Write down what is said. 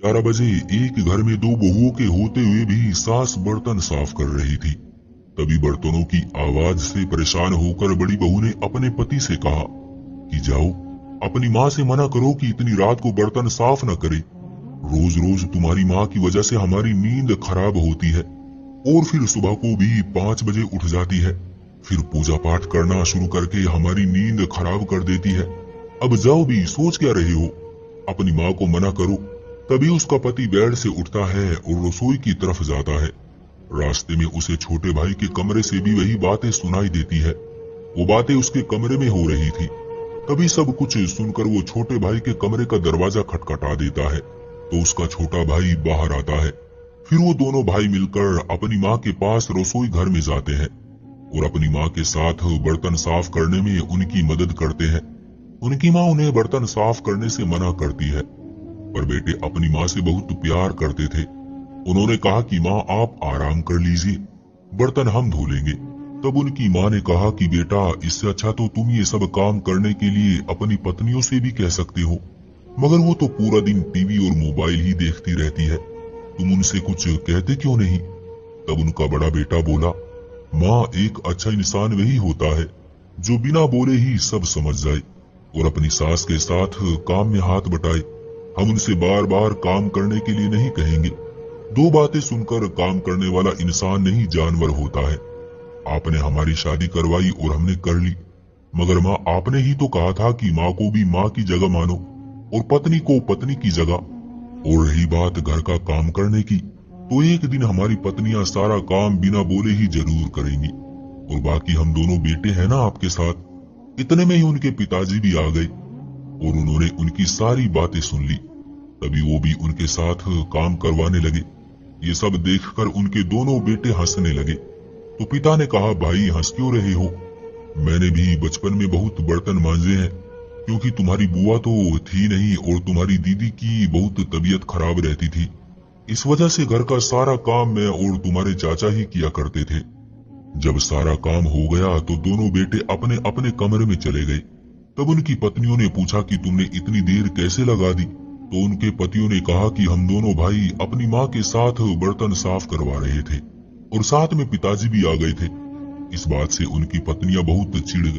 11 बजे एक घर में दो बहुओं के होते हुए भी सास बर्तन साफ कर रही थी। तभी बर्तनों की आवाज से परेशान होकर बड़ी बहू ने अपने पति से कहा कि जाओ अपनी माँ से मना करो कि इतनी रात को बर्तन साफ न करे। रोज रोज तुम्हारी माँ की वजह से हमारी नींद खराब होती है और फिर सुबह को भी 5 बजे उठ जाती है, फिर पूजा पाठ करना शुरू करके हमारी नींद खराब कर देती है। अब जाओ भी, सोच क्या रहे हो? अपनी माँ को मना करो। तभी उसका पति बेड से उठता है और रसोई की तरफ जाता है। रास्ते में उसे छोटे भाई के कमरे से भी वही बातें सुनाई देती है। वो बातें उसके कमरे में हो रही थी। तभी सब कुछ सुनकर वो छोटे भाई के कमरे का दरवाजा खटखटा देता है तो उसका छोटा भाई बाहर आता है। फिर वो दोनों भाई मिलकर अपनी माँ के पास रसोई घर में जाते हैं और अपनी माँ के साथ बर्तन साफ करने में उनकी मदद करते हैं। उनकी माँ उन्हें बर्तन साफ करने से मना करती है, पर बेटे अपनी माँ से बहुत प्यार करते थे। उन्होंने कहा कि माँ आप आराम कर लीजिए, बर्तन हम धो लेंगे। तब उनकी माँ ने कहा कि बेटा इससे अच्छा तो तुम ये सब काम करने के लिए अपनी पत्नियों से भी कह सकते हो, मगर वो तो पूरा दिन टीवी और मोबाइल ही देखती रहती है, तुम उनसे कुछ कहते क्यों नहीं? तब उनका बड़ा बेटा बोला, माँ एक अच्छा इंसान वही होता है जो बिना बोले ही सब समझ जाए और अपनी सास के साथ काम में हाथ बटाए। हम उनसे बार बार काम करने के लिए नहीं कहेंगे। दो बातें सुनकर काम करने वाला इंसान नहीं जानवर होता है। आपने हमारी शादी करवाई और हमने कर ली, मगर माँ आपने ही तो कहा था कि माँ को भी माँ की जगह मानो और पत्नी को पत्नी की जगह। और रही बात घर का काम करने की, तो एक दिन हमारी पत्नियां सारा काम बिना बोले ही जरूर करेंगी और बाकी हम दोनों बेटे हैं ना आपके साथ। इतने में ही उनके पिताजी भी आ गए और उन्होंने उनकी सारी बातें सुन ली। तभी वो भी उनके साथ काम करवाने लगे। ये सब देखकर उनके दोनों बेटे हंसने लगे। तो पिता ने कहा, भाई हंस क्यों रहे हो? मैंने भी बचपन में बहुत बर्तन मांजे हैं, क्योंकि तुम्हारी बुआ तो थी नहीं और तुम्हारी दीदी की बहुत तबीयत खराब रहती थी। इस वजह से घर का सारा काम मैं और तुम्हारे चाचा ही किया करते थे। जब सारा काम हो गया तो दोनों बेटे अपने अपने कमरे में चले गए। तब उनकी पत्नियों ने पूछा कि तुमने इतनी देर कैसे लगा दी? तो उनके पतियों ने कहा कि हम दोनों भाई अपनी माँ के साथ बर्तन साफ करवा रहे थे और साथ में पिताजी भी आ गए थे। इस बात से उनकी पत्नियां बहुत चिढ़ गई।